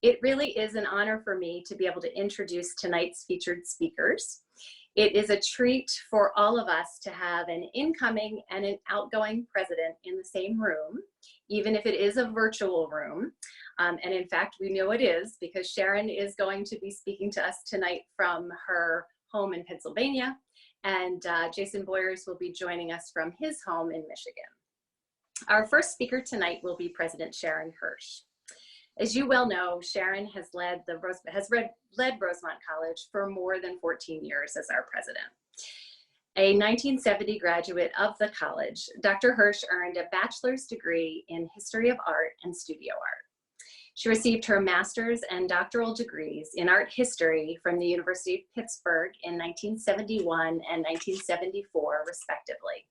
It really is an honor for me to be able to introduce tonight's featured speakers. It is a treat for all of us to have an incoming and an outgoing president in the same room, even if it is a virtual room. And in fact, we know it is because Sharon is going to be speaking to us tonight from her home in Pennsylvania, and Jayson Boyers will be joining us from his home in Michigan. Our first speaker tonight will be President Sharon Hirsh. As you well know, Sharon has led Rosemont College for more than 14 years as our president. A 1970 graduate of the college, Dr. Hirsh earned a bachelor's degree in history of art and studio art. She received her master's and doctoral degrees in art history from the University of Pittsburgh in 1971 and 1974, respectively.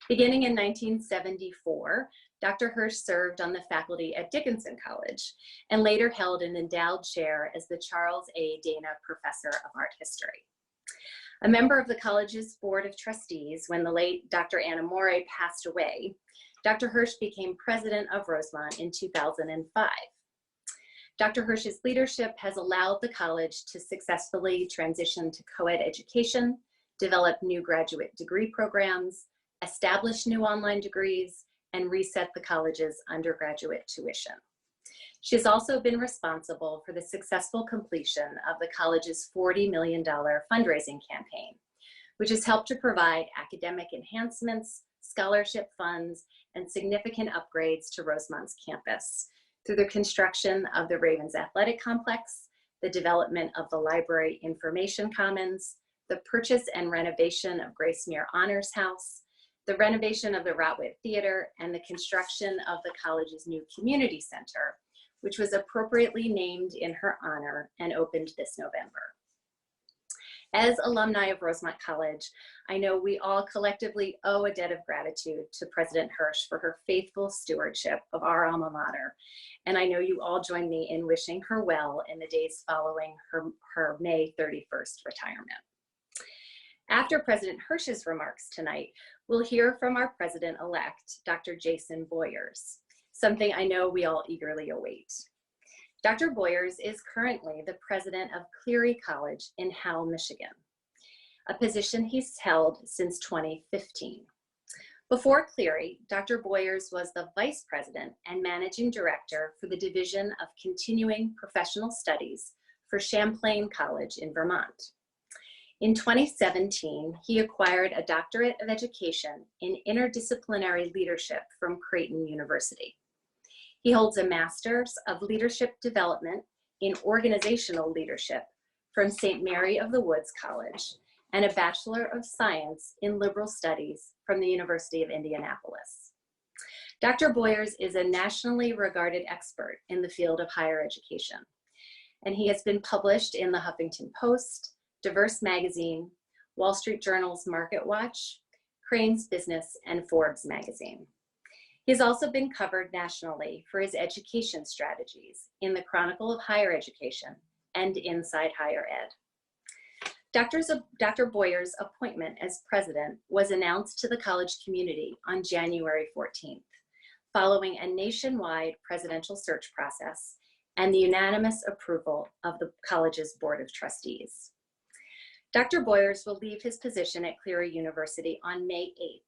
Beginning in 1974, Dr. Hirsh served on the faculty at Dickinson College and later held an endowed chair as the Charles A. Dana Professor of Art History. A member of the college's Board of Trustees when the late Dr. Anna Morey passed away, Dr. Hirsh became president of Rosemont in 2005. Dr. Hirsh's leadership has allowed the college to successfully transition to co-ed education, develop new graduate degree programs, establish new online degrees, and reset the college's undergraduate tuition. She has also been responsible for the successful completion of the college's $40 million fundraising campaign, which has helped to provide academic enhancements, scholarship funds, and significant upgrades to Rosemont's campus through the construction of the Ravens Athletic Complex, the development of the Library Information Commons, the purchase and renovation of Gracemere Honors House, the renovation of the Rotwitt Theater, and the construction of the college's new community center, which was appropriately named in her honor and opened this November. As alumni of Rosemont College, I know we all collectively owe a debt of gratitude to President Hirsh for her faithful stewardship of our alma mater, and I know you all join me in wishing her well in the days following her May 31st retirement. After President Hirsh's remarks tonight, we'll hear from our president-elect, Dr. Jayson Boyers, something I know we all eagerly await. Dr. Boyers is currently the president of Cleary College in Howell, Michigan, a position he's held since 2015. Before Cleary, Dr. Boyers was the vice president and managing director for the Division of Continuing Professional Studies for Champlain College in Vermont. In 2017, he acquired a doctorate of education in interdisciplinary leadership from Creighton University. He holds a master's of leadership development in organizational leadership from St. Mary of the Woods College and a Bachelor of Science in liberal studies from the University of Indianapolis. Dr. Boyers is a nationally regarded expert in the field of higher education, and he has been published in the Huffington Post, Diverse Magazine, Wall Street Journal's Market Watch, Crain's Business, and Forbes magazine. He has also been covered nationally for his education strategies in the Chronicle of Higher Education and Inside Higher Ed. Dr. Boyers' appointment as president was announced to the college community on January 14th, following a nationwide presidential search process and the unanimous approval of the college's Board of Trustees. Dr. Boyers will leave his position at Cleary University on May 8th,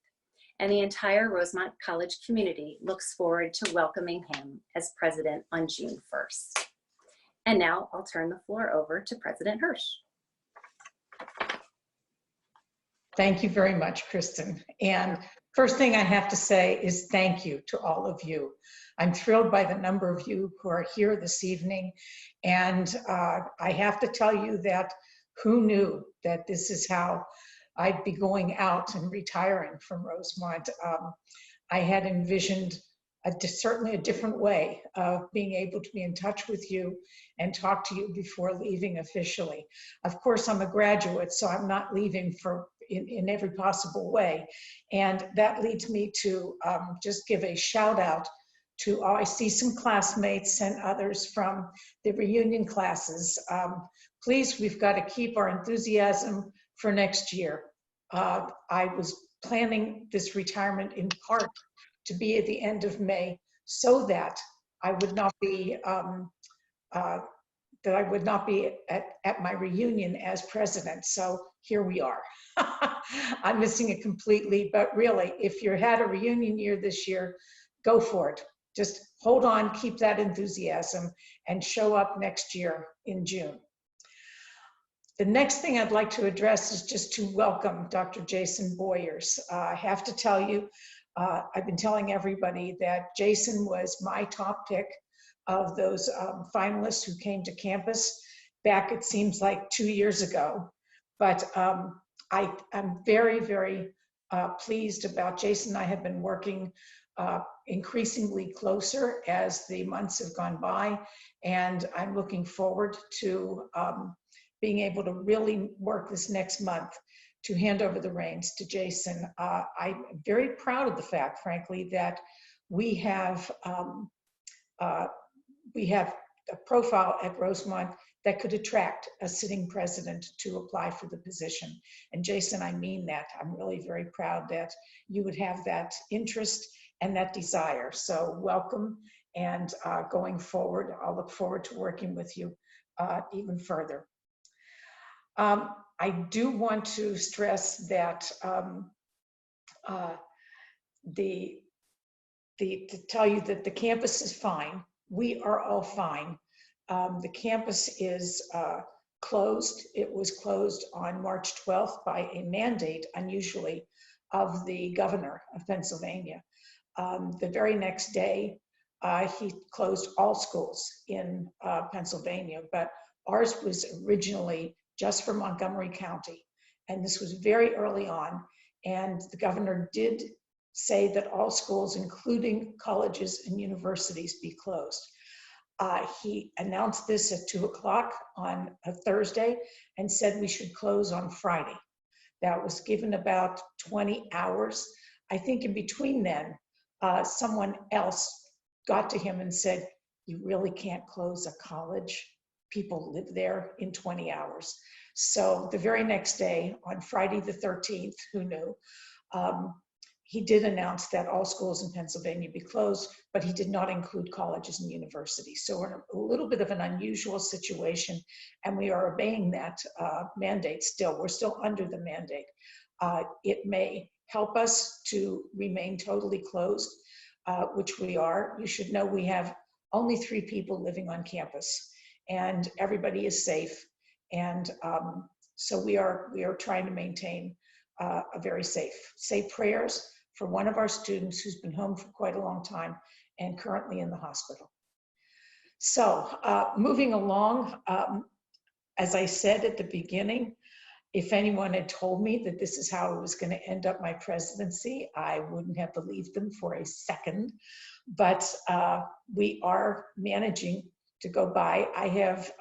and the entire Rosemont College community looks forward to welcoming him as president on June 1st. And now I'll turn the floor over to President Hirsh. Thank you very much, Kristen. And first thing I have to say is thank you to all of you. I'm thrilled by the number of you who are here this evening. And I have to tell you that who knew that this is how I'd be going out and retiring from Rosemont. I had envisioned certainly a different way of being able to be in touch with you and talk to you before leaving officially. Of course, I'm a graduate, so I'm not leaving in every possible way. And that leads me to just give a shout out to, I see some classmates and others from the reunion classes. Please, we've got to keep our enthusiasm for next year. I was planning this retirement in part to be at the end of May so that I would not be that I would not be at my reunion as president. So here we are. I'm missing it completely, but really, if you had a reunion year this year, go for it. Just hold on, keep that enthusiasm, and show up next year in June. The next thing I'd like to address is just to welcome Dr. Jayson Boyers. I have to tell you, I've been telling everybody that Jayson was my top pick of those finalists who came to campus back, it seems like 2 years ago. But I'm very, very pleased about Jayson and I have been working increasingly closer as the months have gone by. And I'm looking forward to being able to really work this next month to hand over the reins to Jayson. I'm very proud of the fact, frankly, that we have a profile at Rosemont that could attract a sitting president to apply for the position. And Jayson, I mean that. I'm really very proud that you would have that interest and that desire. So welcome, and going forward, I'll look forward to working with you even further. I do want to stress that to tell you that the campus is fine. We are all fine. The campus is closed. It was closed on March 12th by a mandate, unusually, of the governor of Pennsylvania. The very next day, he closed all schools in Pennsylvania, but ours was originally just for Montgomery County. And this was very early on. And the governor did say that all schools, including colleges and universities, be closed. He announced this at 2 o'clock on a Thursday and said we should close on Friday. That was given about 20 hours. I think in between then, someone else got to him and said, you really can't close a college. People live there in 20 hours. So the very next day, on Friday the 13th, who knew, he did announce that all schools in Pennsylvania be closed, but he did not include colleges and universities. So we're in a little bit of an unusual situation, and we are obeying that mandate still. We're still under the mandate. It may help us to remain totally closed, which we are. You should know we have only 3 people living on campus, and everybody is safe. And so we are trying to maintain a very safe. Say prayers for one of our students who's been home for quite a long time and currently in the hospital. So moving along, as I said at the beginning, if anyone had told me that this is how it was going to end up my presidency, I wouldn't have believed them for a second. But we are managing to go by. I have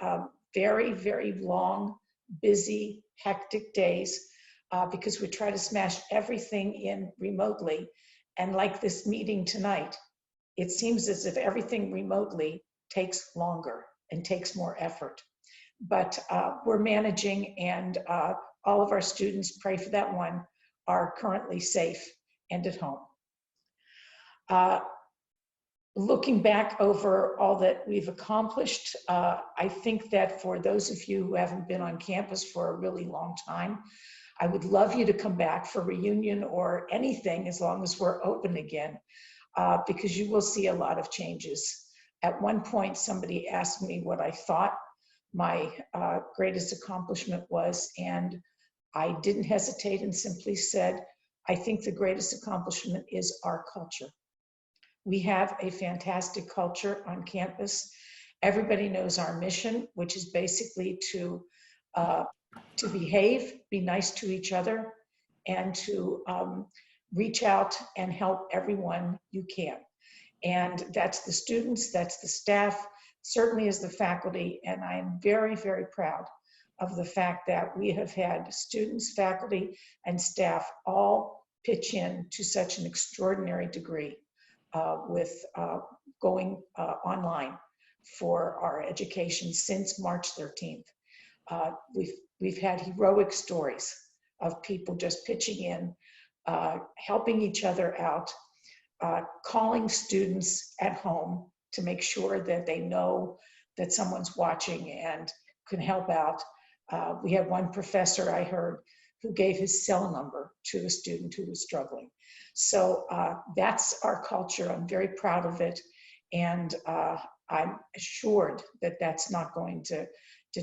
very, very long, busy, hectic days because we try to smash everything in remotely. And like this meeting tonight, it seems as if everything remotely takes longer and takes more effort. But we're managing, and all of our students, pray for that one, are currently safe and at home. Looking back over all that we've accomplished, I think that for those of you who haven't been on campus for a really long time, I would love you to come back for reunion or anything as long as we're open again, because you will see a lot of changes. At one point, somebody asked me what I thought my greatest accomplishment was, and I didn't hesitate and simply said, I think the greatest accomplishment is our culture. We have a fantastic culture on campus. Everybody knows our mission, which is basically to behave, be nice to each other, and to reach out and help everyone you can. And that's the students, that's the staff, certainly is the faculty, and I am very, very proud of the fact that we have had students, faculty, and staff all pitch in to such an extraordinary degree with going online for our education since March 13th. We've had heroic stories of people just pitching in, helping each other out, calling students at home to make sure that they know that someone's watching and can help out. We had one professor I heard who gave his cell number to a student who was struggling. So that's our culture. I'm very proud of it. And I'm assured that that's not going to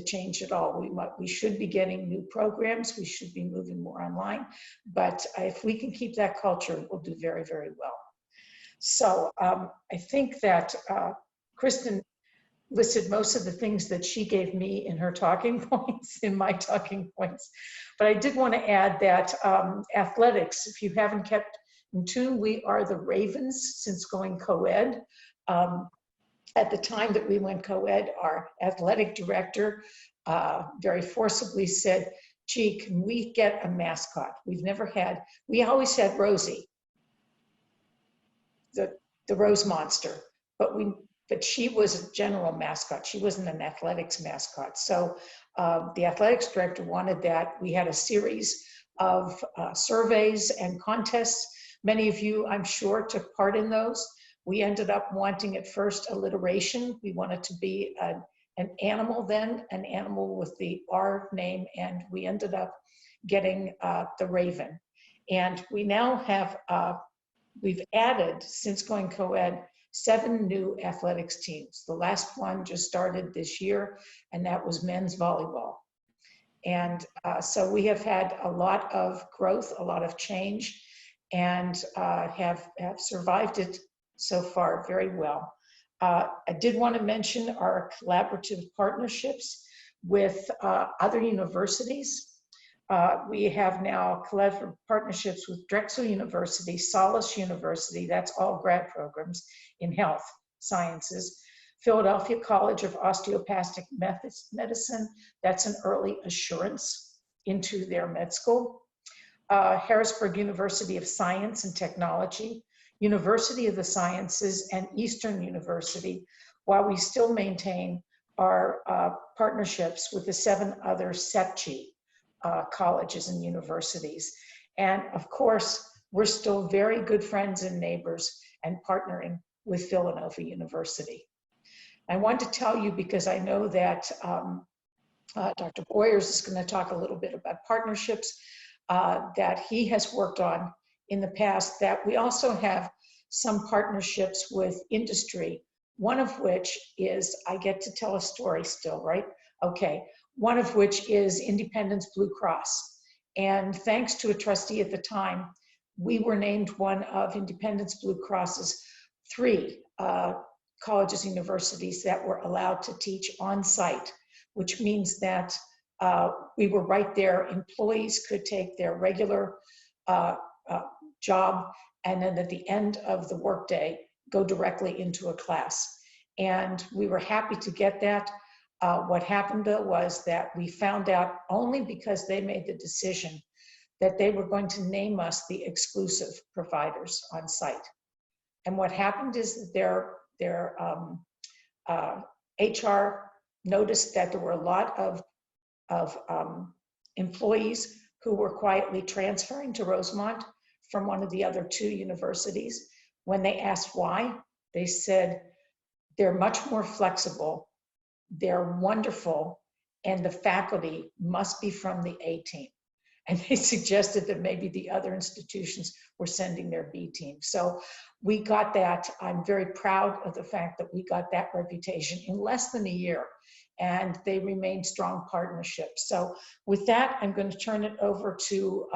change at all. We should be getting new programs. We should be moving more online. But if we can keep that culture, we'll do very, very well. So I think that Kristen listed most of the things that she gave me in her talking points, in my talking points. But I did want to add that athletics, if you haven't kept in tune, we are the Ravens since going co-ed. At the time that we went co-ed, our athletic director very forcibly said, gee, can we get a mascot? We always had Rosie, the Rose Monster, but she was a general mascot. She wasn't an athletics mascot. So the athletics director wanted that. We had a series of surveys and contests. Many of you, I'm sure, took part in those. We ended up wanting at first alliteration. We wanted to be an animal then, an animal with the R name, and we ended up getting the Raven. And we now have, we've added, since going co-ed, 7 new athletics teams. The last one just started this year, and that was men's volleyball. And so we have had a lot of growth, a lot of change, and have survived it so far very well. I did want to mention our collaborative partnerships with other universities. We have now collaborative partnerships with Drexel University, Solace University, that's all grad programs in health sciences, Philadelphia College of Osteopathic Medicine, that's an early assurance into their med school, Harrisburg University of Science and Technology, University of the Sciences, and Eastern University, while we still maintain our partnerships with the 7 other SEPG colleges and universities. And of course, we're still very good friends and neighbors and partnering with Villanova University. I want to tell you, because I know that Dr. Boyers is going to talk a little bit about partnerships that he has worked on in the past, that we also have some partnerships with industry, one of which is, I get to tell a story still, right? Okay, one of which is Independence Blue Cross. And thanks to a trustee at the time, we were named one of Independence Blue Cross's 3 colleges and universities that were allowed to teach on site, which means that we were right there. Employees could take their regular job and then at the end of the workday, go directly into a class. And we were happy to get that. What happened though was that we found out only because they made the decision that they were going to name us the exclusive providers on site. And what happened is that their HR noticed that there were a lot of employees who were quietly transferring to Rosemont from one of the other 2 universities. When they asked why, they said, they're much more flexible, they're wonderful, and the faculty must be from the A team. And they suggested that maybe the other institutions were sending their B team. So we got that. I'm very proud of the fact that we got that reputation in less than a year, and they remain strong partnerships. So with that, I'm going to turn it over to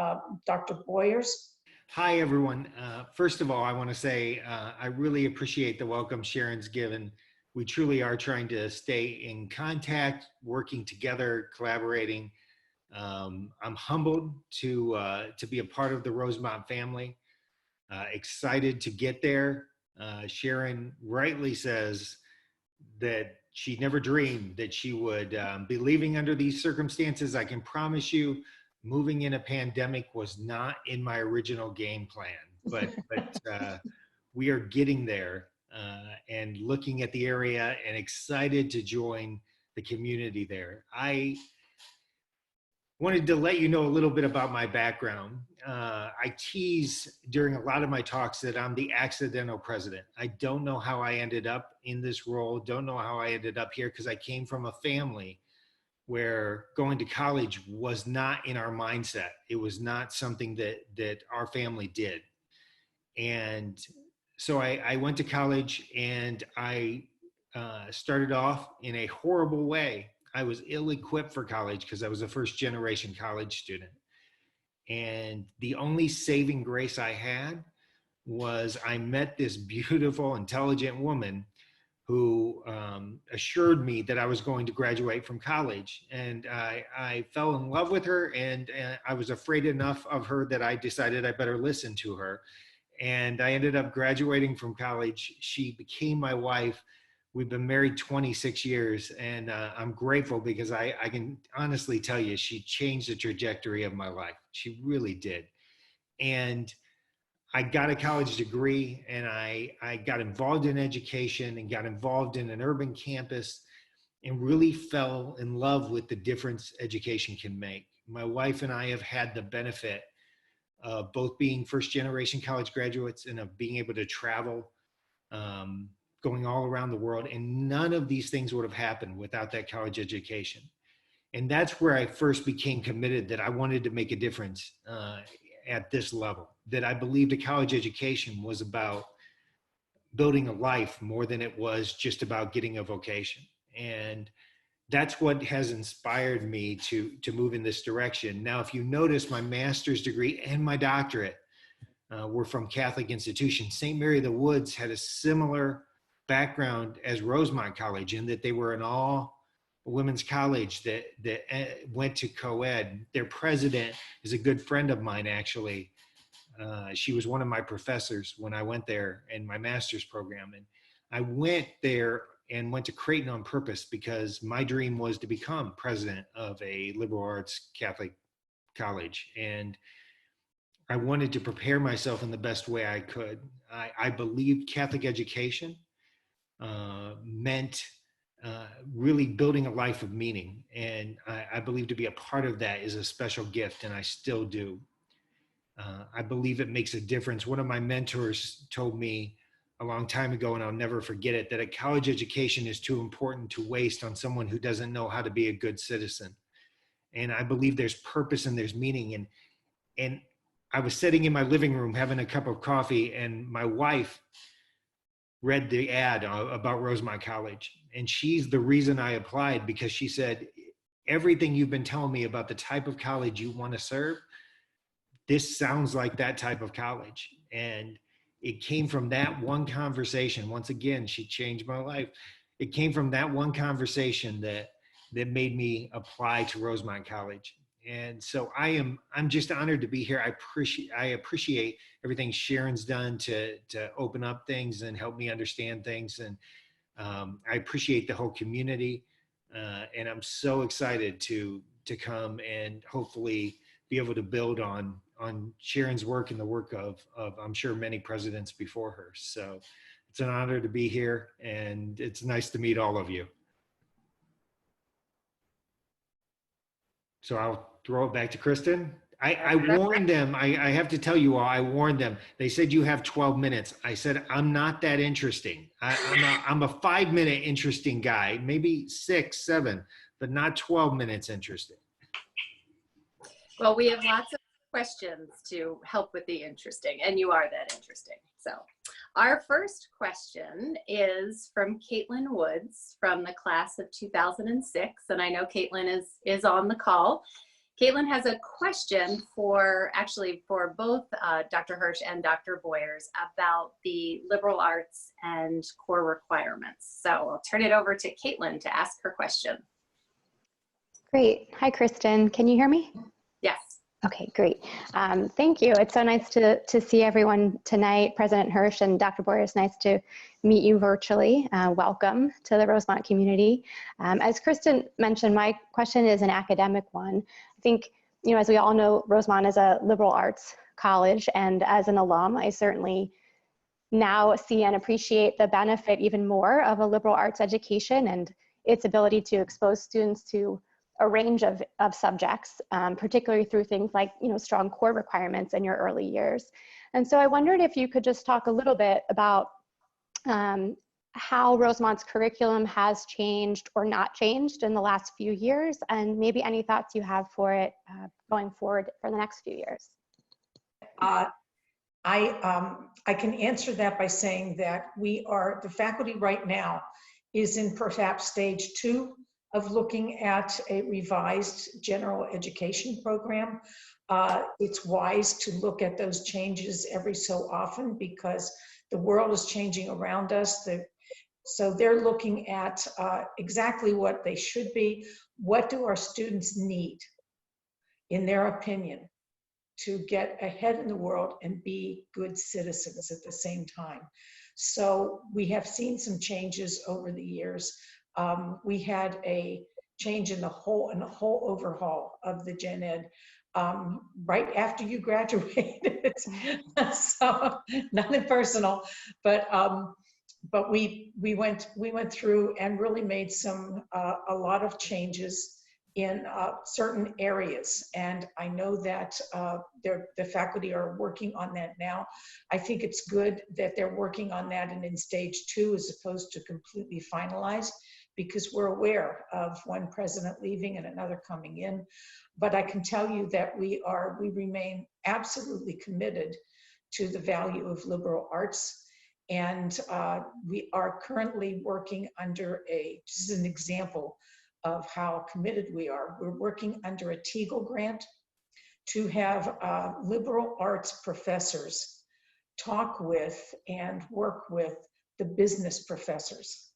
Dr. Boyers. Hi, everyone. First of all, I want to say I really appreciate the welcome Sharon's given. We truly are trying to stay in contact, working together, collaborating. I'm humbled to be a part of the Rosemont family. Excited to get there. Sharon rightly says that she never dreamed that she would be leaving under these circumstances. I can promise you, moving in a pandemic was not in my original game plan, but we are getting there and looking at the area and excited to join the community there. I wanted to let you know a little bit about my background. I tease during a lot of my talks that I'm the accidental president. I don't know how I ended up in this role, don't know how I ended up here, because I came from a family where going to college was not in our mindset. It was not something that our family did. And so I went to college, and I started off in a horrible way. I was ill-equipped for college because I was a first-generation college student. And the only saving grace I had was I met this beautiful, intelligent woman who assured me that I was going to graduate from college. And I fell in love with her, and I was afraid enough of her that I decided I better listen to her. And I ended up graduating from college. She became my wife. We've been married 26 years, and I'm grateful because I can honestly tell you she changed the trajectory of my life. She really did. And I got a college degree, and I got involved in education and got involved in an urban campus and really fell in love with the difference education can make. My wife and I have had the benefit of both being first-generation college graduates and of being able to travel, going all around the world. And none of these things would have happened without that college education. And that's where I first became committed that I wanted to make a difference at this level, that I believed a college education was about building a life more than it was just about getting a vocation. And that's what has inspired me to move in this direction. Now, if you notice, my master's degree and my doctorate were from Catholic institutions. St. Mary of the Woods had a similar background as Rosemont College in that they were an all women's college that went to co-ed. Their president is a good friend of mine, actually. She was one of my professors when I went there in my master's program. And I went there and went to Creighton on purpose because my dream was to become president of a liberal arts Catholic college. And I wanted to prepare myself in the best way I could. I believed Catholic education meant really building a life of meaning. And I believe to be a part of that is a special gift, and I still do. I believe it makes a difference. One of my mentors told me a long time ago, and I'll never forget it, that a college education is too important to waste on someone who doesn't know how to be a good citizen. And I believe there's purpose and there's meaning. And I was sitting in my living room having a cup of coffee, and my wife read the ad about Rosemont College. And she's the reason I applied, because she said, everything you've been telling me about the type of college you want to serve, this sounds like that type of college. And it came from that one conversation. Once again, she changed my life. It came from that one conversation that made me apply to Rosemont College. And so I'm just honored to be here. I appreciate everything Sharon's done to open up things and help me understand things. And I appreciate the whole community. And I'm so excited to come and hopefully be able to build on Sharon's work and the work of I'm sure many presidents before her. So it's an honor to be here, and it's nice to meet all of you. So I'll throw it back to Kristen. I warned them, I have to tell you all, I warned them. They said you have 12 minutes. I said, I'm not that interesting. I'm a 5-minute interesting guy, maybe 6, 7, but not 12 minutes interesting. Well, we have lots of questions to help with the interesting, and you are that interesting. So our first question is from Kaitlyn Woods from the class of 2006, and I know Kaitlyn is on the call. Kaitlyn has a question for both Dr. Hirsh and Dr. Boyers about the liberal arts and core requirements. So I'll turn it over to Kaitlyn to ask her question. Great. Hi, Kristen. Can you hear me? Yes. Okay, great. Thank you. It's so nice to see everyone tonight. President Hirsh and Dr. Boyers, nice to meet you virtually. Welcome to the Rosemont community. As Kristen mentioned, my question is an academic one. I think, as we all know, Rosemont is a liberal arts college, and as an alum, I certainly now see and appreciate the benefit even more of a liberal arts education and its ability to expose students to a range of subjects, particularly through things like, strong core requirements in your early years. And so I wondered if you could just talk a little bit about how Rosemont's curriculum has changed or not changed in the last few years, and maybe any thoughts you have for it going forward for the next few years. I can answer that by saying that the faculty right now is in perhaps stage 2 of looking at a revised general education program. It's wise to look at those changes every so often because the world is changing around us. So they're looking at exactly what they should be. What do our students need, in their opinion, to get ahead in the world and be good citizens at the same time? So we have seen some changes over the years. We had a change in the whole overhaul of the gen ed right after you graduated. So nothing personal, but we went through and really made a lot of changes in certain areas, and I know that the faculty are working on that now. I think it's good that they're working on that and in stage 2 as opposed to completely finalized, because we're aware of one president leaving and another coming in. But I can tell you that we remain absolutely committed to the value of liberal arts. And we are currently working under just an example of how committed we are. We're working under a Teagle grant to have liberal arts professors talk with and work with the business professors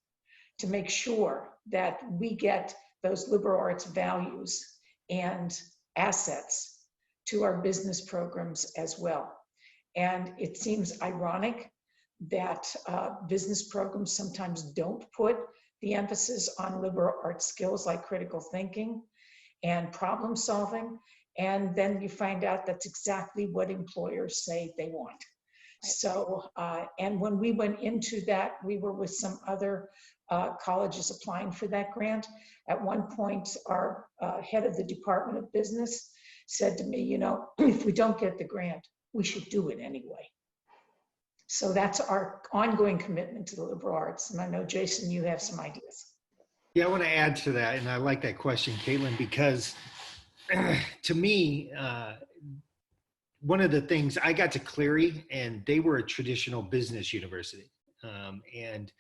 to make sure that we get those liberal arts values and assets to our business programs as well. And it seems ironic that business programs sometimes don't put the emphasis on liberal arts skills like critical thinking and problem solving. And then you find out that's exactly what employers say they want. Right. So, and when we went into that, we were with some other colleges applying for that grant. At one point, our head of the Department of Business said to me, if we don't get the grant, we should do it anyway. So that's our ongoing commitment to the liberal arts. And I know, Jason, you have some ideas. Yeah, I want to add to that. And I like that question, Kaitlyn, because to me, one of the things, I got to Cleary and they were a traditional business university. And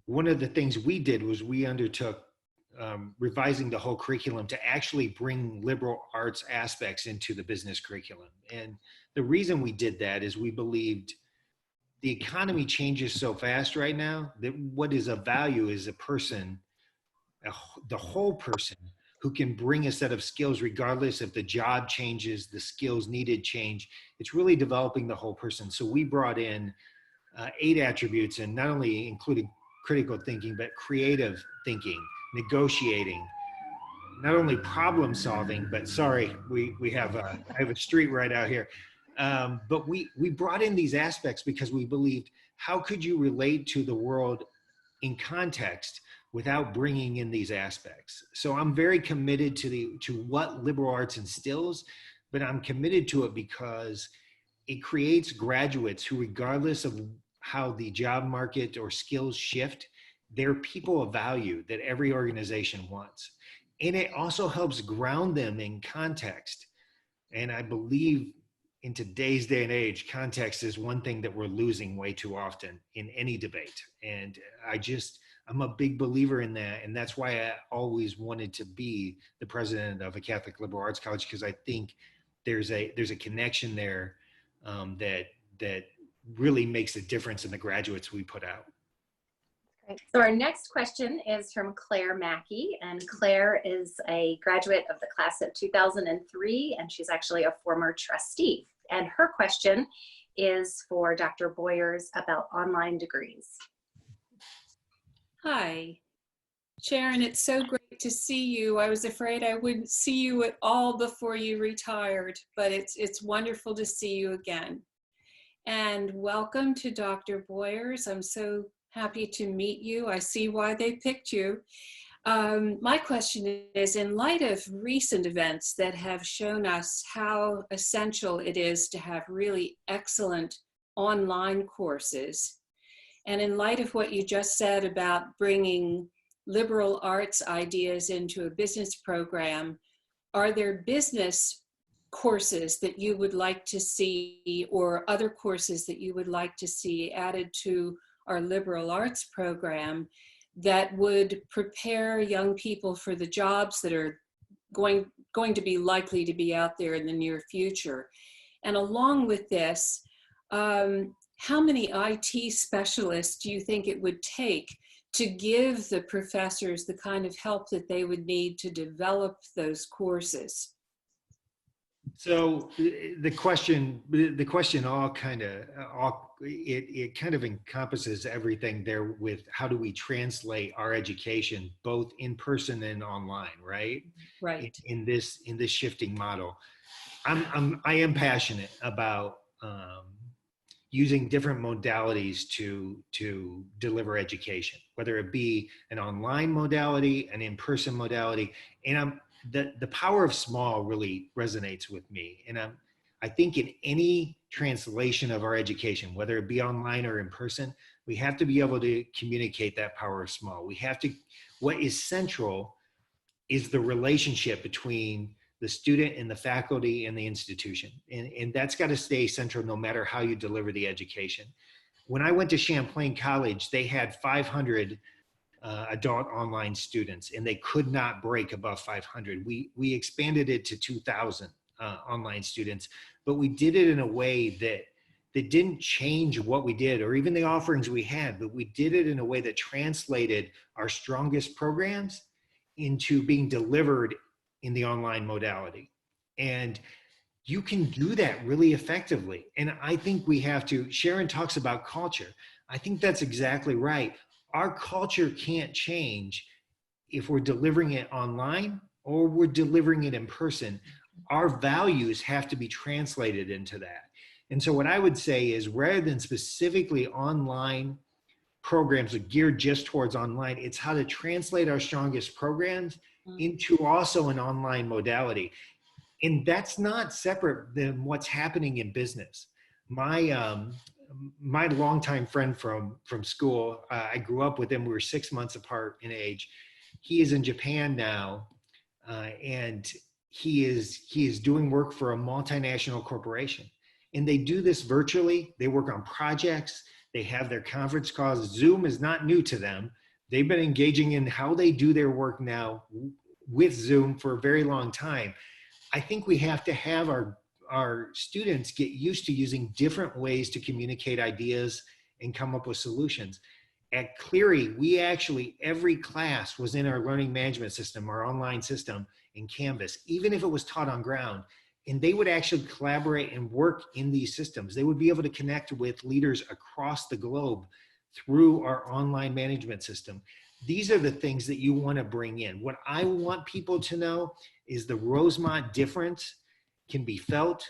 one of the things we did was we undertook revising the whole curriculum to actually bring liberal arts aspects into the business curriculum. And the reason we did that is we believed the economy changes so fast right now that what is of value is a person, the whole person, who can bring a set of skills regardless if the job changes, the skills needed change. It's really developing the whole person. So we brought in 8 attributes, and not only including critical thinking, but creative thinking, negotiating, not only problem solving, but sorry, I have a street right out here. But we brought in these aspects because we believed, how could you relate to the world in context without bringing in these aspects? So I'm very committed to what liberal arts instills, but I'm committed to it because it creates graduates who, regardless of how the job market or skills shift, they're people of value that every organization wants. And it also helps ground them in context. And I believe in today's day and age, context is one thing that we're losing way too often in any debate. And I'm a big believer in that. And that's why I always wanted to be the president of a Catholic liberal arts college, because I think there's a connection there that really makes a difference in the graduates we put out. So our next question is from Clare Mackie, and Claire is a graduate of the class of 2003, and she's actually a former trustee. And her question is for Dr. Boyers about online degrees. Hi, Sharon, it's so great to see you. I was afraid I wouldn't see you at all before you retired, but it's wonderful to see you again. And welcome to Dr. Boyers. I'm so happy to meet you. I see why they picked you. My question is, in light of recent events that have shown us how essential it is to have really excellent online courses, and in light of what you just said about bringing liberal arts ideas into a business program, are there business courses that you would like to see, or other courses that you would like to see added to our liberal arts program that would prepare young people for the jobs that are going to be likely to be out there in the near future? And along with this, how many IT specialists do you think it would take to give the professors the kind of help that they would need to develop those courses? So the question all kind of, it kind of encompasses everything there with how do we translate our education, both in person and online, right? Right. In this shifting model. I am passionate about using different modalities to deliver education, whether it be an online modality, an in-person modality. And the power of small really resonates with me. And I think in any translation of our education, whether it be online or in person, we have to be able to communicate that power of small. What is central is the relationship between the student and the faculty and the institution. And that's got to stay central no matter how you deliver the education. When I went to Champlain College, they had 500 adult online students, and they could not break above 500. We expanded it to 2,000 online students, but we did it in a way that didn't change what we did or even the offerings we had, but we did it in a way that translated our strongest programs into being delivered in the online modality. And you can do that really effectively. And I think we have to, Sharon talks about culture. I think that's exactly right. Our culture can't change if we're delivering it online or we're delivering it in person. Our values have to be translated into that. And so what I would say is, rather than specifically online programs are geared just towards online, it's how to translate our strongest programs into also an online modality. And that's not separate than what's happening in business. My longtime friend from school, I grew up with him. We were 6 months apart in age. He is in Japan now, and he is doing work for a multinational corporation. And they do this virtually. They work on projects. They have their conference calls. Zoom is not new to them. They've been engaging in how they do their work now with Zoom for a very long time. I think we have to have our students get used to using different ways to communicate ideas and come up with solutions. At Cleary, we actually, every class was in our learning management system, our online system in Canvas, even if it was taught on ground. And they would actually collaborate and work in these systems. They would be able to connect with leaders across the globe through our online management system. These are the things that you want to bring in. What I want people to know is the Rosemont difference can be felt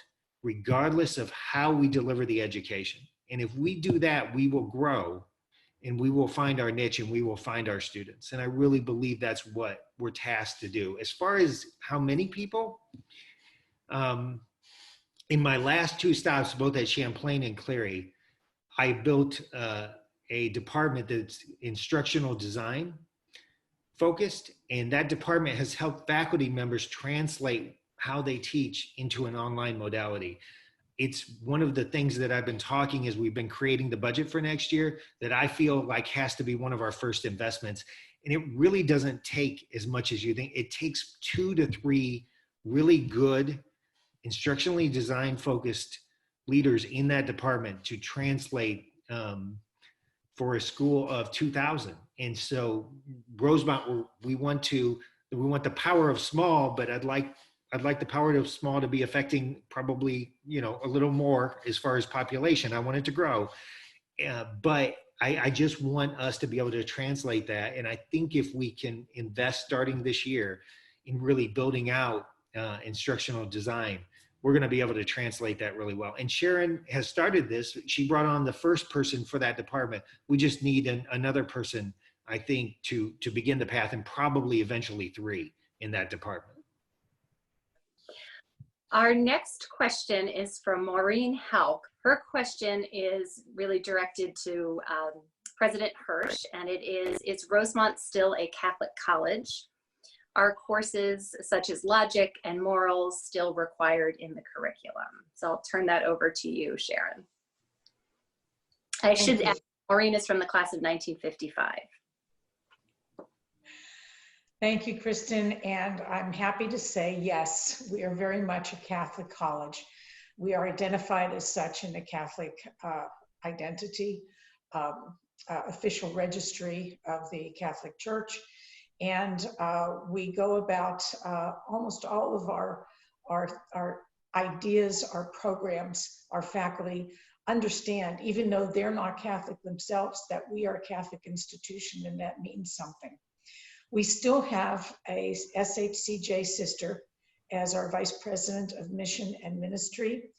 regardless of how we deliver the education. And if we do that, we will grow and we will find our niche and we will find our students. And I really believe that's what we're tasked to do. As far as how many people, in my last 2 stops, both at Champlain and Cleary, I built a department that's instructional design focused, and that department has helped faculty members translate how they teach into an online modality. It's one of the things that I've been talking as we've been creating the budget for next year that I feel like has to be one of our first investments. And it really doesn't take as much as you think. It takes 2 to 3 really good instructionally design focused leaders in that department to translate for a school of 2,000. And so Rosemont, we want the power of small, but I'd like the power of small to be affecting probably, a little more as far as population. I want it to grow. But I just want us to be able to translate that. And I think if we can invest starting this year in really building out instructional design, we're going to be able to translate that really well. And Sharon has started this. She brought on the first person for that department. We just need another person I think, to begin the path, and probably eventually 3 in that department. Our next question is from Maureen Hauk. Her question is really directed to President Hirsh, and it is Rosemont still a Catholic college? Are courses such as logic and morals still required in the curriculum? So I'll turn that over to you, Sharon. I should add, Maureen is from the class of 1955. Thank you, Kristen, and I'm happy to say, yes, we are very much a Catholic college. We are identified as such in the Catholic identity, official registry of the Catholic Church, and we go about almost all of our ideas, our programs, our faculty understand, even though they're not Catholic themselves, that we are a Catholic institution, and that means something. We still have a SHCJ sister as our Vice President of Mission and Ministry.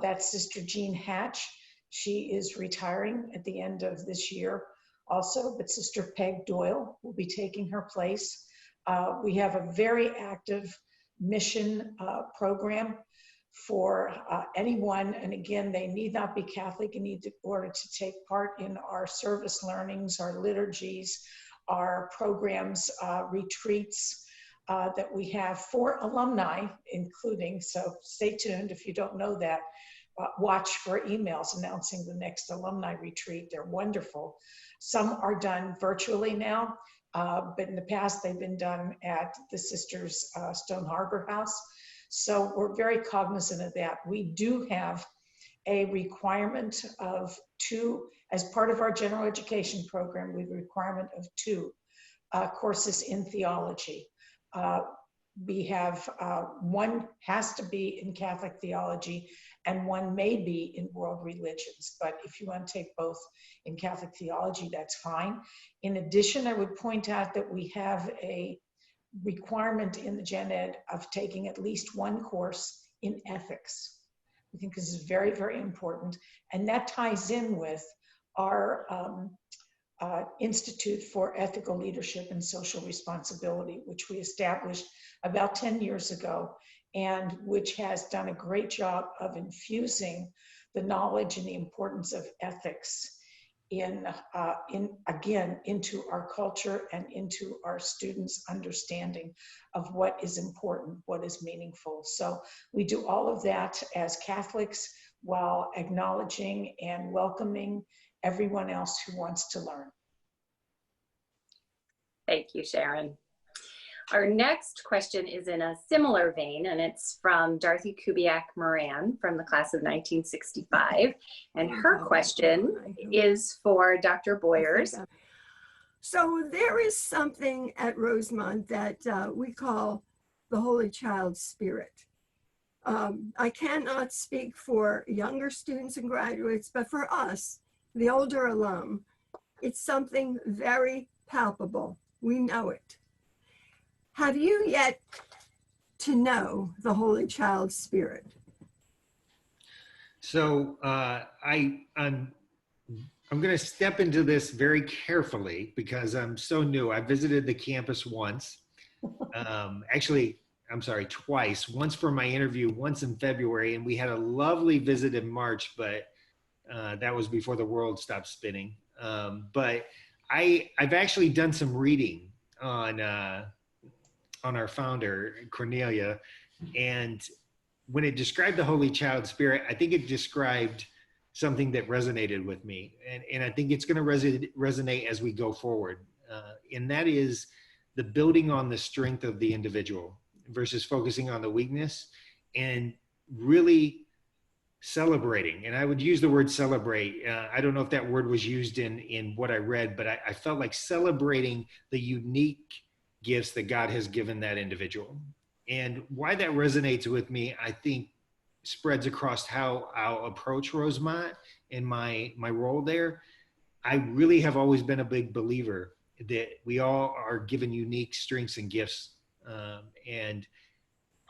That's Sister Jean Hatch. She is retiring at the end of this year also, but Sister Peg Doyle will be taking her place. We have a very active mission program for anyone, and again, they need not be Catholic in order to take part in our service learnings, our liturgies, our programs, retreats that we have for alumni, including, so stay tuned if you don't know that, watch for emails announcing the next alumni retreat. They're wonderful. Some are done virtually now, but in the past they've been done at the Sisters Stone Harbor House. So we're very cognizant of that. We do have a requirement of 2, as part of our general education program, we have a requirement of 2 courses in theology. We have 1 has to be in Catholic theology and 1 may be in world religions. But if you want to take both in Catholic theology, that's fine. In addition, I would point out that we have a requirement in the Gen Ed of taking at least 1 course in ethics. I think this is very, very important. And that ties in with our Institute for Ethical Leadership and Social Responsibility, which we established about 10 years ago, and which has done a great job of infusing the knowledge and the importance of ethics again, into our culture and into our students' understanding of what is important, what is meaningful. So we do all of that as Catholics while acknowledging and welcoming everyone else who wants to learn. Thank you, Sharon. Our next question is in a similar vein, and it's from Dorothy Kubiak Moran from the class of 1965. And her question is for Dr. Boyers. So there is something at Rosemont that we call the Holy Child Spirit. I cannot speak for younger students and graduates, but for us, the older alum, it's something very palpable. We know it. Have you yet to know the Holy Child Spirit? So I'm going to step into this very carefully because I'm so new. I visited the campus once, actually, I'm sorry, twice. Once for my interview, once in February, and we had a lovely visit in March, but that was before the world stopped spinning. But I've actually done some reading on our founder, Cornelia, and when it described the Holy Child Spirit, I think it described something that resonated with me, and I think it's going to resonate as we go forward, and that is the building on the strength of the individual versus focusing on the weakness, and really celebrating. And I would use the word celebrate. I don't know if that word was used in what I read, but I felt like celebrating the unique gifts that God has given that individual. And why that resonates with me, I think, spreads across how I'll approach Rosemont and my role there. I really have always been a big believer that we all are given unique strengths and gifts, and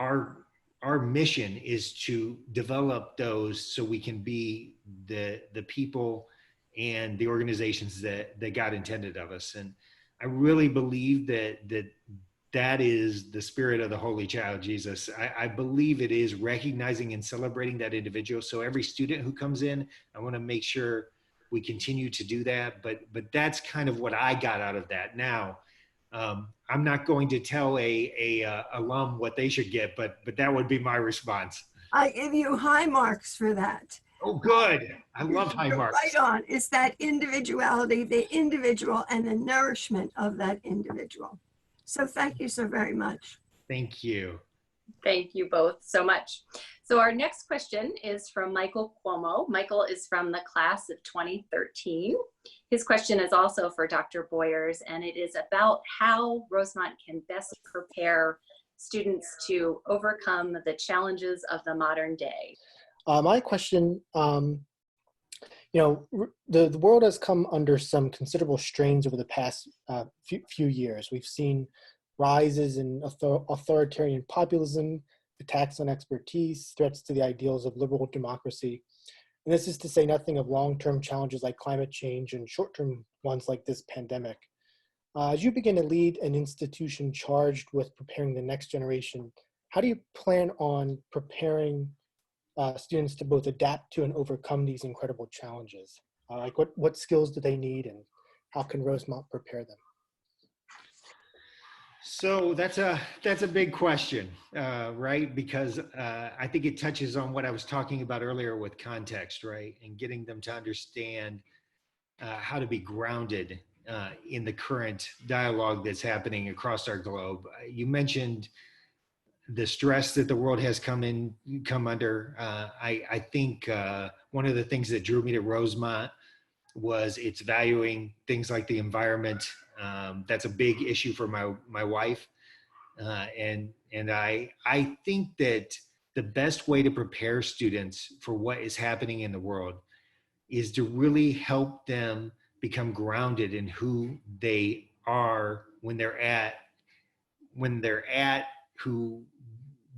our mission is to develop those so we can be the people and the organizations that God intended of us. And I really believe that is the spirit of the Holy Child, Jesus. I believe it is recognizing and celebrating that individual. So every student who comes in, I want to make sure we continue to do that. But that's kind of what I got out of that. Now, I'm not going to tell a alum what they should get, but that would be my response. I give you high marks for that. Oh, good. I love high You're marks. right on. It's that individuality, the individual, and the nourishment of that individual. So thank you so very much. Thank you. Thank you both so much. So our next question is from Michael Cuomo. Michael is from the class of 2013. His question is also for Dr. Boyers, and it is about how Rosemont can best prepare students to overcome the challenges of the modern day. My question, the world has come under some considerable strains over the past few years. We've seen rises in authoritarian populism, attacks on expertise, threats to the ideals of liberal democracy. And this is to say nothing of long-term challenges like climate change and short-term ones like this pandemic. As you begin to lead an institution charged with preparing the next generation, how do you plan on preparing students to both adapt to and overcome these incredible challenges? Like what skills do they need, and how can Rosemont prepare them? So that's a big question, right? Because I think it touches on what I was talking about earlier with context, right? And getting them to understand how to be grounded in the current dialogue that's happening across our globe. You mentioned the stress that the world has come under. I think one of the things that drew me to Rosemont was its valuing things like the environment. That's a big issue for my wife. And I think that the best way to prepare students for what is happening in the world is to really help them become grounded in who they are when they're at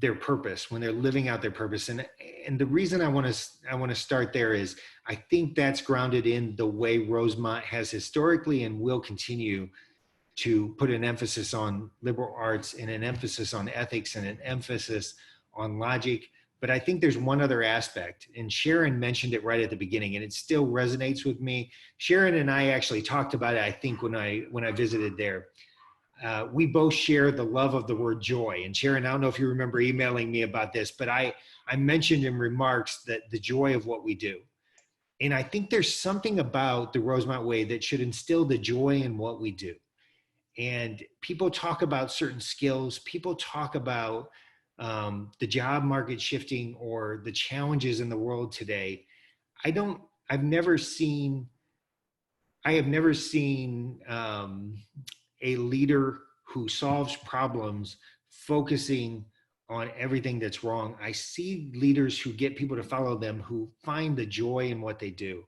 their purpose, when they're living out their purpose. And the reason I want to start there is I think that's grounded in the way Rosemont has historically and will continue to put an emphasis on liberal arts and an emphasis on ethics and an emphasis on logic. But I think there's one other aspect, and Sharon mentioned it right at the beginning, and it still resonates with me. Sharon and I actually talked about it, I think, when I visited there. We both share the love of the word joy. And Sharon, I don't know if you remember emailing me about this, but I mentioned in remarks that the joy of what we do. And I think there's something about the Rosemont way that should instill the joy in what we do. And people talk about certain skills. People talk about the job market shifting or the challenges in the world today. I have never seen a leader who solves problems focusing on everything that's wrong. I see leaders who get people to follow them who find the joy in what they do.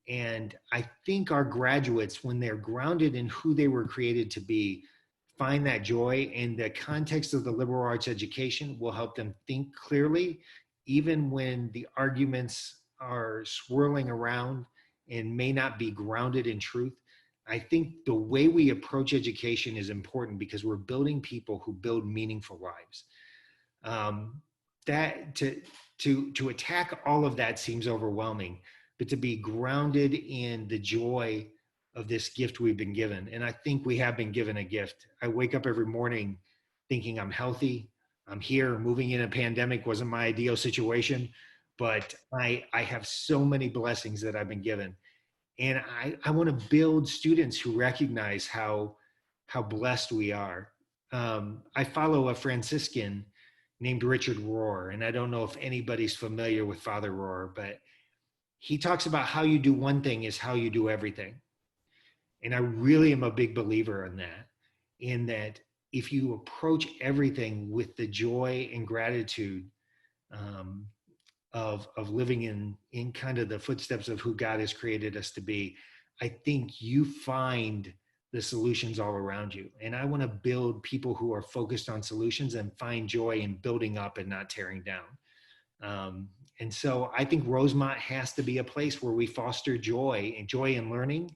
And I think our graduates, when they're grounded in who they were created to be, find that joy, and the context of the liberal arts education will help them think clearly, even when the arguments are swirling around and may not be grounded in truth. I think the way we approach education is important because we're building people who build meaningful lives. That to attack all of that seems overwhelming, but to be grounded in the joy of this gift we've been given. And I think we have been given a gift. I wake up every morning thinking I'm healthy. I'm here. Moving in a pandemic wasn't my ideal situation, but I have so many blessings that I've been given. And I want to build students who recognize how blessed we are. I follow a Franciscan named Richard Rohr, and I don't know if anybody's familiar with Father Rohr, but he talks about how you do one thing is how you do everything. And I really am a big believer in that if you approach everything with the joy and gratitude of living in kind of the footsteps of who God has created us to be, I think you find the solutions all around you. And I want to build people who are focused on solutions and find joy in building up and not tearing down. And so I think Rosemont has to be a place where we foster joy and joy in learning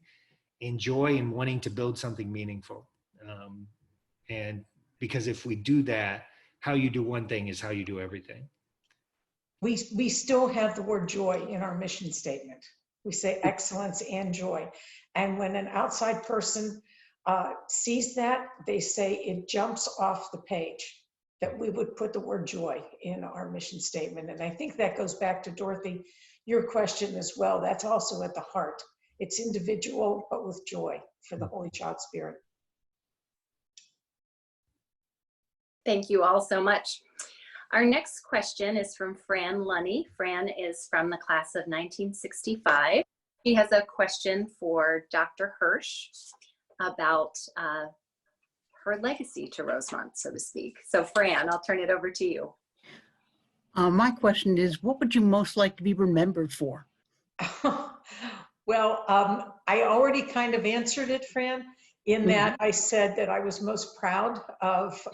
and joy in wanting to build something meaningful. And because if we do that, how you do one thing is how you do everything. We still have the word joy in our mission statement. We say excellence and joy. And when an outside person sees that, they say it jumps off the page that we would put the word joy in our mission statement. And I think that goes back to Dorothy, your question as well. That's also at the heart. It's individual, but with joy for the Holy Child Spirit. Thank you all so much. Our next question is from Fran Lunny. Fran is from the class of 1965. She has a question for Dr. Hirsh about her legacy to Rosemont, so to speak. So Fran, I'll turn it over to you. My question is, what would you most like to be remembered for? Well, I already kind of answered it, Fran, in that I said that I was most proud of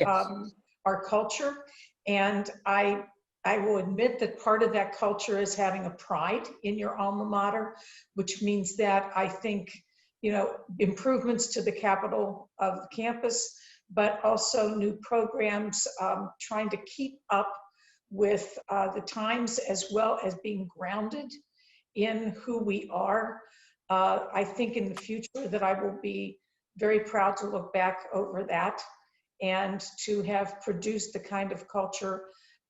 our culture. And I will admit that part of that culture is having a pride in your alma mater, which means that I think, you know, improvements to the capital of the campus, but also new programs, trying to keep up with the times, as well as being grounded in who we are. I think in the future that I will be very proud to look back over that and to have produced the kind of culture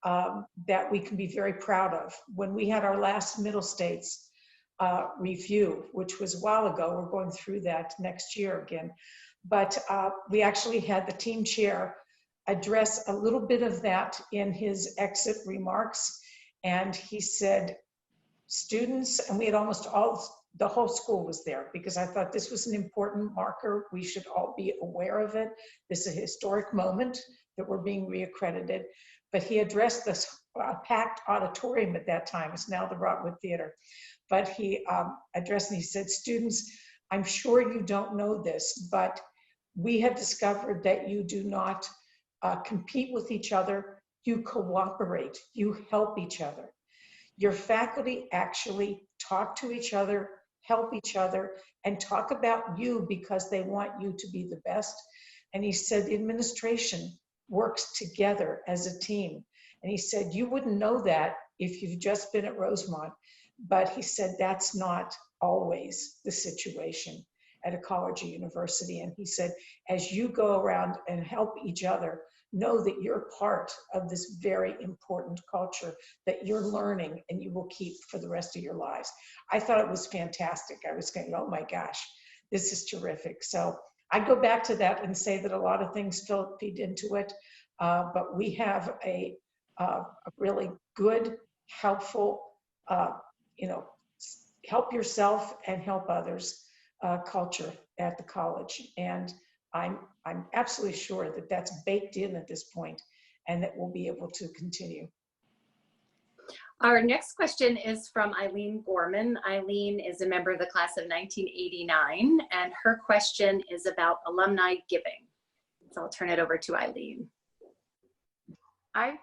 that we can be very proud of. When we had our last Middle States review, which was a while ago, we're going through that next year again, but we actually had the team chair address a little bit of that in his exit remarks. And he said, students, and we had almost the whole school was there, because I thought this was an important marker. We should all be aware of it. This is a historic moment that we're being reaccredited. But he addressed this packed auditorium at that time. It's now the Rotwood Theater. But he addressed and he said, students, I'm sure you don't know this, but we have discovered that you do not compete with each other. You cooperate, you help each other. Your faculty actually talk to each other, help each other, and talk about you because they want you to be the best. And he said the administration works together as a team. And he said, you wouldn't know that if you've just been at Rosemont, but he said that's not always the situation at a college or university. And he said, as you go around and help each other, know that you're part of this very important culture that you're learning and you will keep for the rest of your lives. I thought it was fantastic. I was going, oh my gosh, this is terrific. So I go back to that and say that a lot of things feed into it, but we have a really good, helpful, help yourself and help others culture at the college. And I'm absolutely sure that that's baked in at this point and that we'll be able to continue. Our next question is from Eileen Gorman. Eileen is a member of the class of 1989, and her question is about alumni giving. So I'll turn it over to Eileen. I've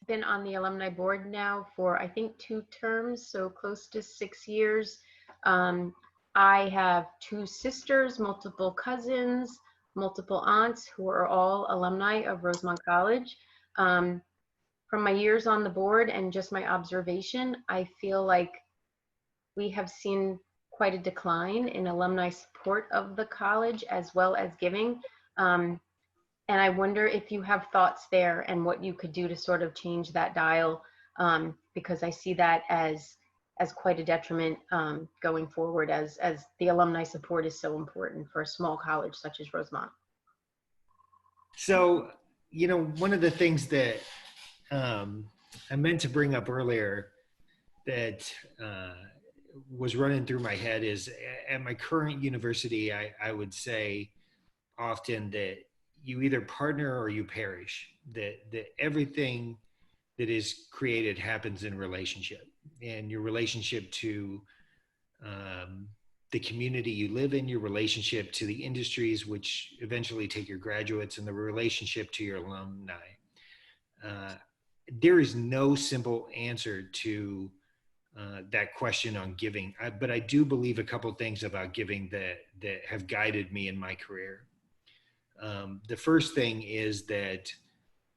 been on the alumni board now for, I think, 2 terms, so close to 6 years. I have 2 sisters, multiple cousins, multiple aunts who are all alumni of Rosemont College. From my years on the board and just my observation, I feel like we have seen quite a decline in alumni support of the college as well as giving. And I wonder if you have thoughts there and what you could do to sort of change that dial, because I see that as quite a detriment going forward, as the alumni support is so important for a small college such as Rosemont. So, one of the things that I meant to bring up earlier that was running through my head is, at my current university, I would say often that you either partner or you perish, that everything that is created happens in relationship, and your relationship to the community you live in, your relationship to the industries which eventually take your graduates, and the relationship to your alumni. there is no simple answer to that question on giving, but I do believe a couple things about giving that have guided me in my career. The first thing is that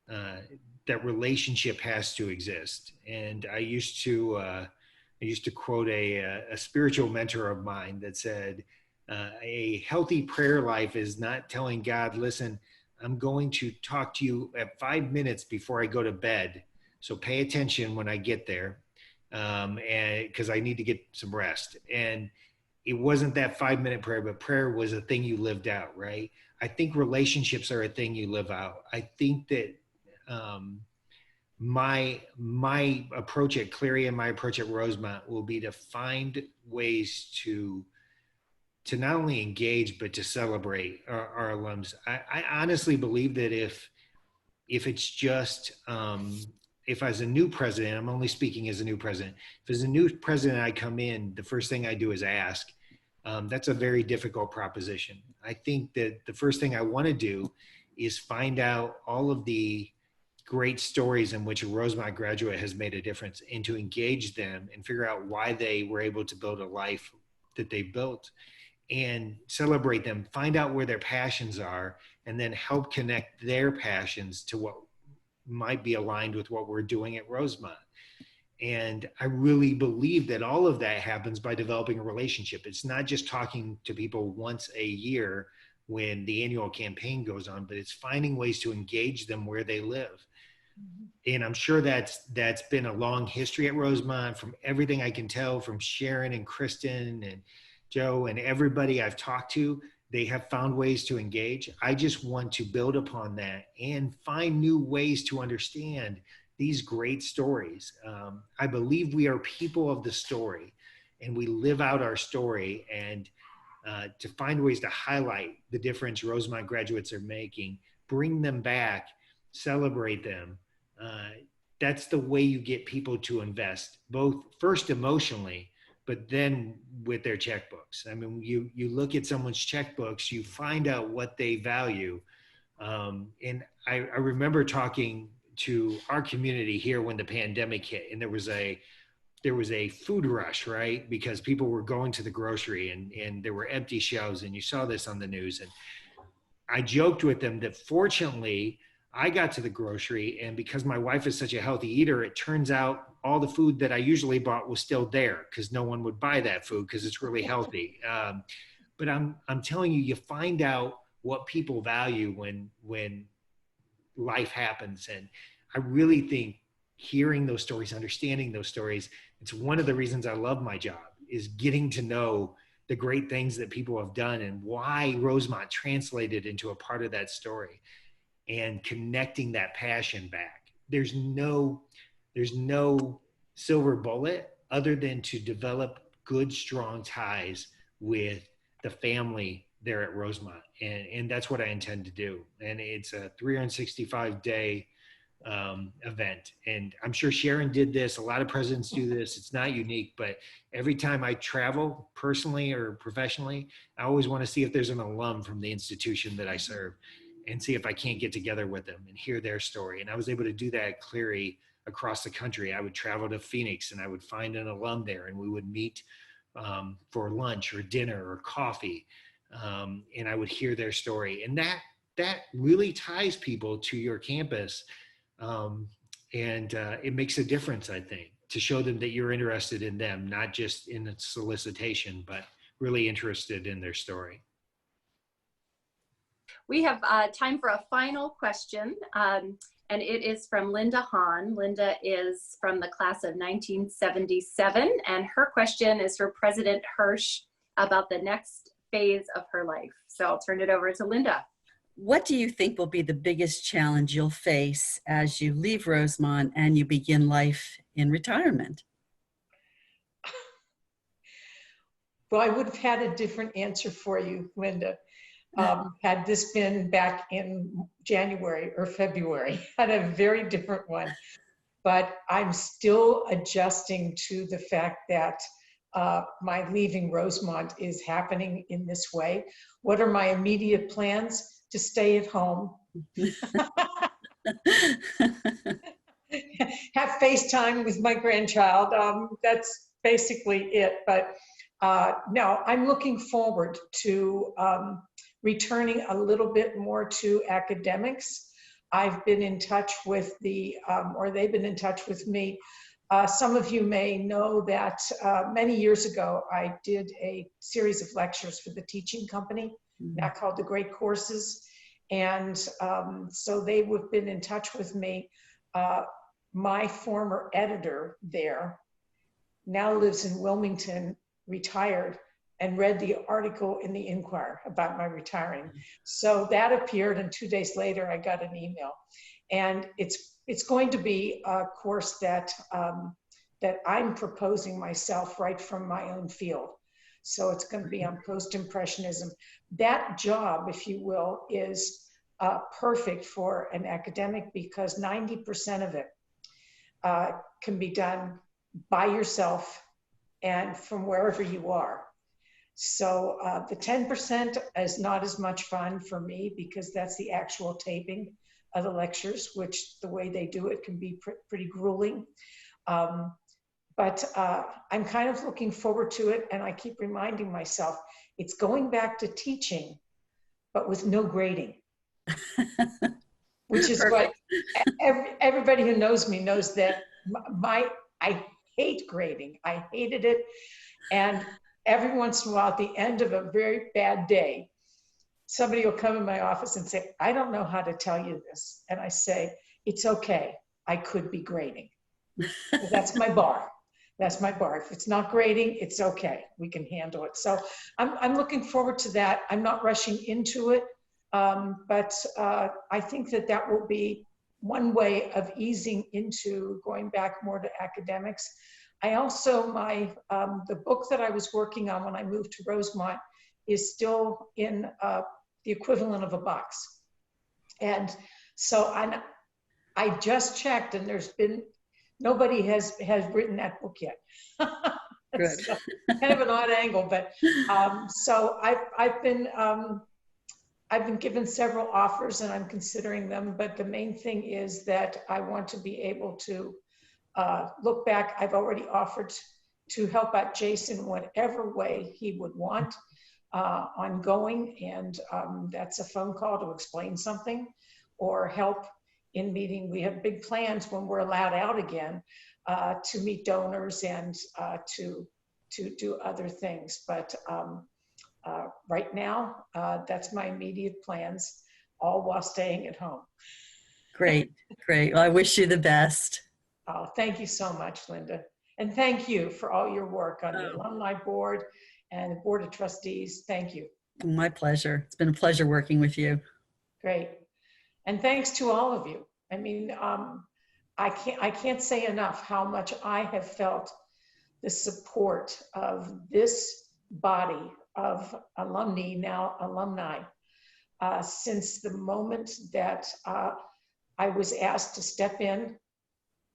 that relationship has to exist, and I used to quote a spiritual mentor of mine that said, "A healthy prayer life is not telling God, listen, I'm going to talk to you at 5 minutes before I go to bed, so pay attention when I get there." And because I need to get some rest. And it wasn't that 5-minute prayer, but prayer was a thing you lived out, right? I think relationships are a thing you live out. I think that my approach at Cleary and my approach at Rosemont will be to find ways to not only engage, but to celebrate our alums. I honestly believe that if it's just, if as a new president, I'm only speaking as a new president, if as a new president I come in, the first thing I do is ask. That's a very difficult proposition. I think that the first thing I want to do is find out all of the great stories in which a Rosemont graduate has made a difference, and to engage them and figure out why they were able to build a life that they built, and celebrate them, find out where their passions are, and then help connect their passions to what might be aligned with what we're doing at Rosemont. And I really believe that all of that happens by developing a relationship. It's not just talking to people once a year when the annual campaign goes on, but it's finding ways to engage them where they live. And I'm sure that's been a long history at Rosemont. From everything I can tell from Sharon and Kristen and Joe and everybody I've talked to, they have found ways to engage. I just want to build upon that and find new ways to understand these great stories. I believe we are people of the story, and we live out our story, and to find ways to highlight the difference Rosemont graduates are making, bring them back, celebrate them. That's the way you get people to invest, both first emotionally, but then with their checkbooks. I mean, you look at someone's checkbooks, you find out what they value. And I remember talking to our community here when the pandemic hit, and there was a food rush, right? Because people were going to the grocery and there were empty shelves, and you saw this on the news. And I joked with them that fortunately I got to the grocery, and because my wife is such a healthy eater, it turns out all the food that I usually bought was still there, because no one would buy that food because it's really healthy. But I'm telling you, you find out what people value when life happens. And I really think hearing those stories, understanding those stories, it's one of the reasons I love my job, is getting to know the great things that people have done and why Rosemont translated into a part of that story, and connecting that passion back. There's no silver bullet other than to develop good, strong ties with the family there at Rosemont. And that's what I intend to do. And it's a 365-day event. And I'm sure Sharon did this. A lot of presidents do this. It's not unique, but every time I travel personally or professionally, I always want to see if there's an alum from the institution that I serve, and see if I can't get together with them and hear their story. And I was able to do that at Cleary across the country. I would travel to Phoenix and I would find an alum there, and we would meet for lunch or dinner or coffee. And I would hear their story. And that really ties people to your campus. And it makes a difference, I think, to show them that you're interested in them, not just in the solicitation, but really interested in their story. We have time for a final question, and it is from Linda Hahn. Linda is from the class of 1977, and her question is for President Hirsh about the next phase of her life. So I'll turn it over to Linda. What do you think will be the biggest challenge you'll face as you leave Rosemont and you begin life in retirement? Well, I would have had a different answer for you, Linda. Had this been back in January or February, I had a very different one. But I'm still adjusting to the fact that my leaving Rosemont is happening in this way. What are my immediate plans? To stay at home. have FaceTime with my grandchild. That's basically it. But no, I'm looking forward to returning a little bit more to academics. I've been in touch with or they've been in touch with me. Some of you may know that many years ago, I did a series of lectures for the teaching company, now called the Great Courses. And so they have been in touch with me. My former editor there now lives in Wilmington, retired, and read the article in the Inquirer about my retiring. So that appeared, and 2 days later, I got an email. And it's going to be a course that I'm proposing myself right from my own field. So it's going to be on post-impressionism. That job, if you will, is perfect for an academic because 90% of it can be done by yourself and from wherever you are. So the 10% is not as much fun for me because that's the actual taping of the lectures, which the way they do it can be pretty grueling. But I'm kind of looking forward to it, and I keep reminding myself, it's going back to teaching, but with no grading. Which is what everybody who knows me knows that I hate grading. I hated it. And every once in a while, at the end of a very bad day, somebody will come in my office and say, I don't know how to tell you this. And I say, it's okay. I could be grading. That's my bar. That's my bar. If it's not grading, it's okay. We can handle it. So I'm looking forward to that. I'm not rushing into it. But I think that will be one way of easing into going back more to academics. I also, the book that I was working on when I moved to Rosemont is still in the equivalent of a box. And so I just checked, and nobody has written that book yet. Good. So, kind of an odd angle, but so I've been given several offers and I'm considering them, but the main thing is that I want to be able to look back. I've already offered to help out Jayson whatever way he would want ongoing, and that's a phone call to explain something or help in meeting. We have big plans when we're allowed out again to meet donors and to do other things. But right now, that's my immediate plans, all while staying at home. Great, great. Well, I wish you the best. Oh, thank you so much, Linda. And thank you for all your work on the alumni board and the board of trustees. Thank you. My pleasure. It's been a pleasure working with you. Great. And thanks to all of you. I mean, I can't say enough how much I have felt the support of this body of alumni, now alumni, since the moment that I was asked to step in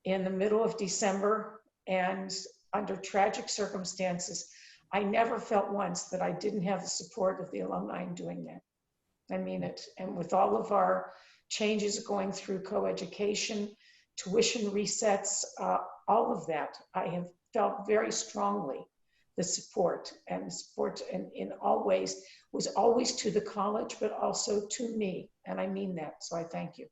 the middle of December, and under tragic circumstances. I never felt once that I didn't have the support of the alumni in doing that. I mean it. And with all of our changes going through coeducation, tuition resets, all of that, I have felt very strongly the support, and support in all ways was always to the college, but also to me. And I mean that, so I thank you.